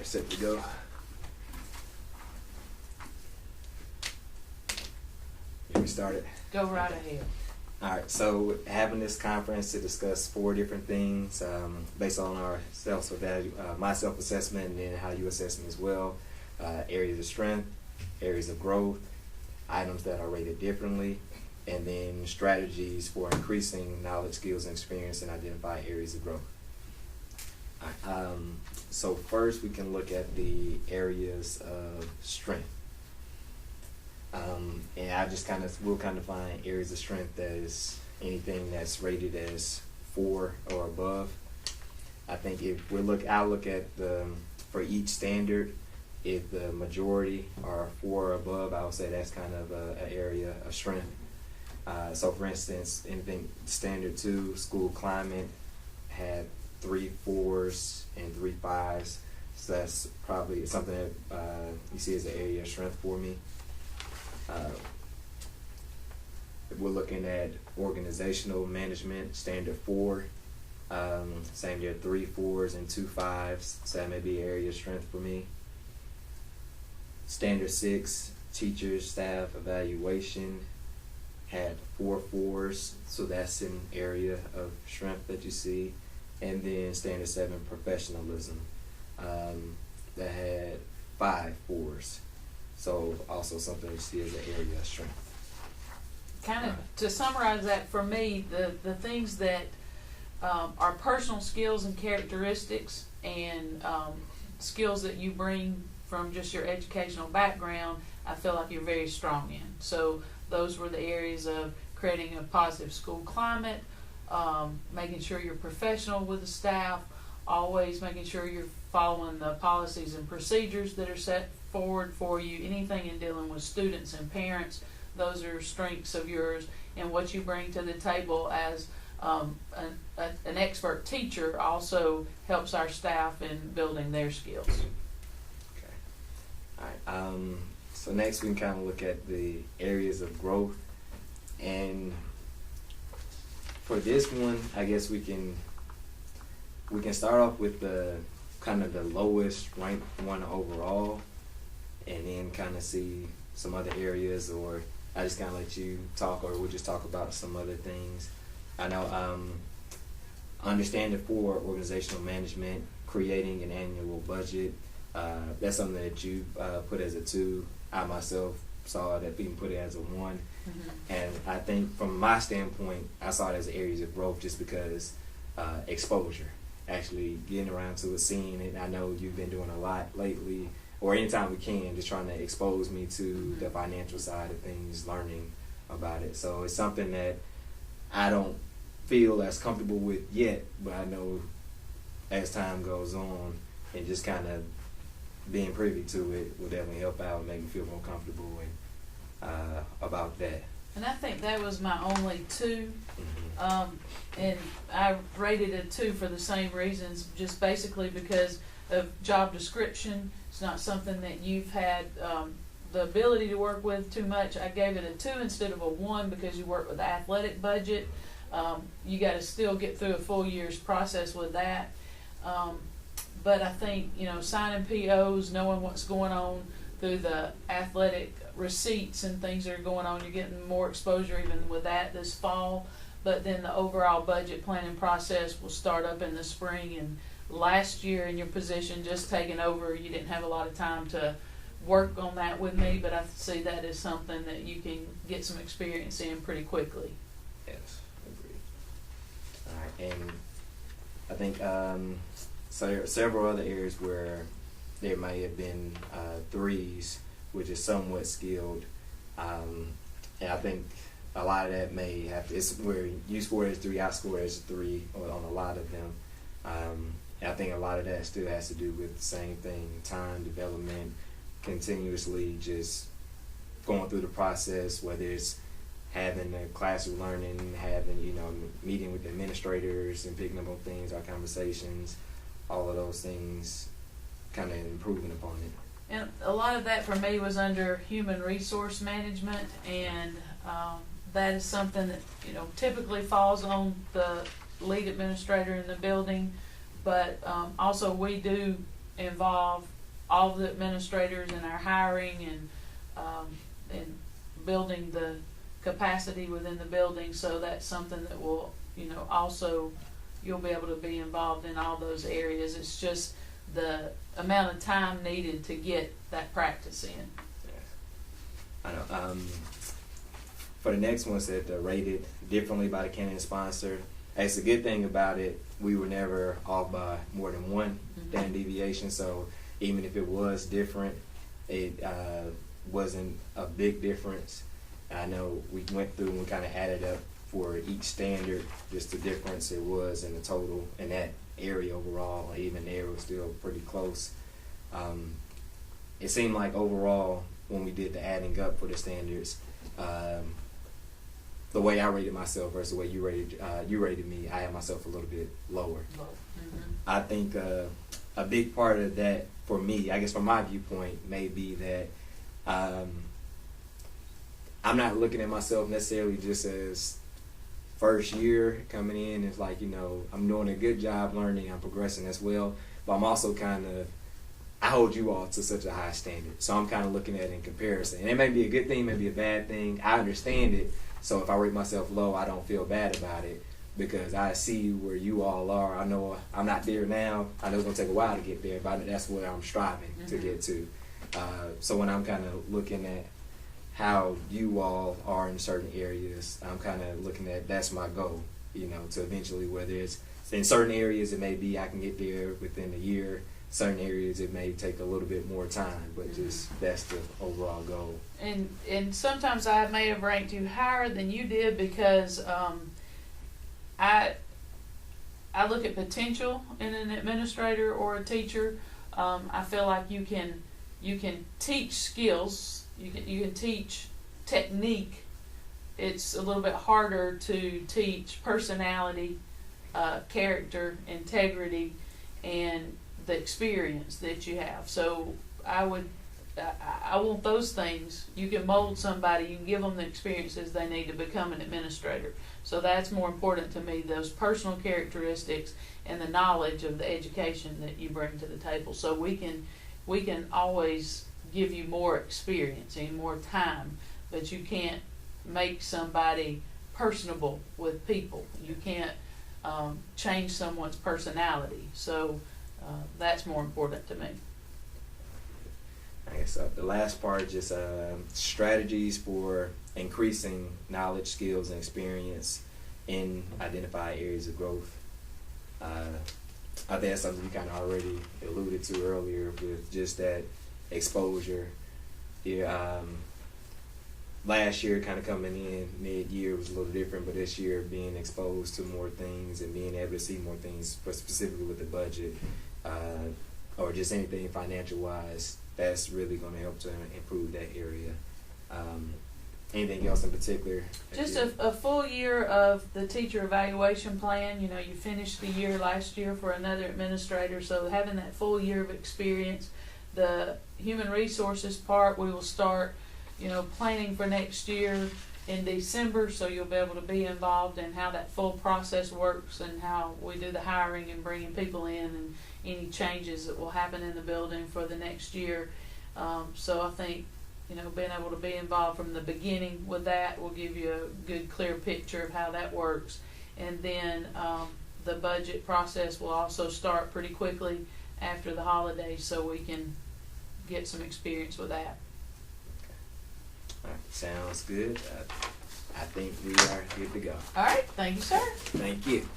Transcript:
We're set to go. Get me started. Go right ahead. All right, so having this conference to discuss 4 different things based on our my self-assessment, and then how you assess me as well. Areas of strength, areas of growth, items that are rated differently, and then strategies for increasing knowledge, skills, and experience, and identify areas of growth. All right, so first we can look at the areas of strength. And we'll kind of find areas of strength as anything that's rated as 4 or above. I think I'll look at for each standard, if the majority are 4 or above, I would say that's kind of an area of strength. So for instance, anything standard 2, school climate, had 3 4s and 3 5s. So that's probably something that you see as an area of strength for me. If we're looking at organizational management, standard 4, same year, 3 4s and 2 5s, so that may be an area of strength for me. Standard 6, teachers, staff, evaluation, had 4 4s, so that's an area of strength that you see. And then standard 7, professionalism, that had 5 4s. So also something you see as an area of strength. Kind of to summarize that for me, the things that are personal skills and characteristics and skills that you bring from just your educational background, I feel like you're very strong in. So those were the areas of creating a positive school climate, making sure you're professional with the staff, always making sure you're following the policies and procedures that are set forward for you, anything in dealing with students and parents. Those are strengths of yours, and what you bring to the table as an expert teacher also helps our staff in building their skills. Okay. All right. So next we can kind of look at the areas of growth, and for this one, I guess we can start off with the kind of the lowest ranked one overall, and then kind of see some other areas, or I just kind of let you talk, or we'll just talk about some other things. I know understanding for organizational management, creating an annual budget, that's something that you put as a 2. I myself saw that being put it as a 1. Mm-hmm. And I think from my standpoint, I saw it as areas of growth just because exposure, actually getting around to it, seeing it. I know you've been doing a lot lately, or anytime we can, just trying to expose me to the financial side of things, learning about it. So it's something that I don't feel as comfortable with yet, but I know as time goes on, and just kind of being privy to it will definitely help out and make me feel more comfortable about that. And I think that was my only 2. Mm-hmm. And I rated a 2 for the same reasons, just basically because of job description. It's not something that you've had the ability to work with too much. I gave it a 2 instead of a 1 because you work with the athletic budget. You got to still get through a full year's process with that. But I think, signing POs, knowing what's going on through the athletic receipts and things that are going on, you're getting more exposure even with that this fall. But then the overall budget planning process will start up in the spring. And last year in your position, just taking over, you didn't have a lot of time to work on that with me, but I see that as something that you can get some experience in pretty quickly. Yes, agreed. All right, and I think so there are several other areas where there may have been 3s, which is somewhat skilled, and I think a lot of that may have to, it's where you score as 3, I score as 3 on a lot of them. And I think a lot of that still has to do with the same thing, time, development, continuously just going through the process, whether it's having the classroom learning, having, meeting with administrators and picking up on things, our conversations, all of those things, kind of improving upon it. And a lot of that for me was under human resource management, and that is something that typically falls on the lead administrator in the building, but also we do involve all the administrators and our hiring and building the capacity within the building. So that's something that will, also you'll be able to be involved in all those areas. It's just the amount of time needed to get that practice in. I know. For the next ones that are rated differently by the candidate sponsor, it's a good thing about it. We were never off by more than one standard deviation. So even if it was different, it wasn't a big difference. I know we went through and we kind of added up for each standard, just the difference it was in the total in that area overall. Even there was still pretty close. It seemed like overall when we did the adding up for the standards, the way I rated myself versus the way you rated me, I had myself a little bit lower. I think a big part of that for me, I guess from my viewpoint, may be that I'm not looking at myself necessarily just as first year coming in. It's like, I'm doing a good job learning, I'm progressing as well, but I'm also I hold you all to such a high standard. So I'm kind of looking at it in comparison. And it may be a good thing, maybe a bad thing. I understand it. So if I rate myself low, I don't feel bad about it because I see where you all are. I know I'm not there now. I know it's going to take a while to get there, but that's where I'm striving to get to. So when I'm kind of looking at how you all are in certain areas, I'm kind of looking at that's my goal, to eventually, whether it's in certain areas, it may be I can get there within a year. Certain areas it may take a little bit more time, but just that's the overall goal. And sometimes I may have ranked you higher than you did because I look at potential in an administrator or a teacher. I feel like you can teach skills, you can teach technique. It's a little bit harder to teach personality, character, integrity, and the experience that you have. So I want those things. You can mold somebody, you can give them the experiences they need to become an administrator. So that's more important to me, those personal characteristics and the knowledge of the education that you bring to the table. So we can always give you more experience and more time, but you can't make somebody personable with people. You can't change someone's personality. So that's more important to me. I guess the last part, just strategies for increasing knowledge, skills, and experience in identified areas of growth. I think that's something you kind of already alluded to earlier with just that exposure. Last year kind of coming in mid-year was a little different, but this year being exposed to more things and being able to see more things, but specifically with the budget or just anything financial-wise, that's really going to help to improve that area. Anything else in particular? Just a full year of the teacher evaluation plan. You finished the year last year for another administrator, so having that full year of experience. The human resources part, we will start, planning for next year in December, so you'll be able to be involved in how that full process works and how we do the hiring and bringing people in and any changes that will happen in the building for the next year. So I think, being able to be involved from the beginning with that will give you a good, clear picture of how that works. And then the budget process will also start pretty quickly after the holidays, so we can get some experience with that. All right, sounds good. I think we are good to go. All right, thank you, sir. Thank you.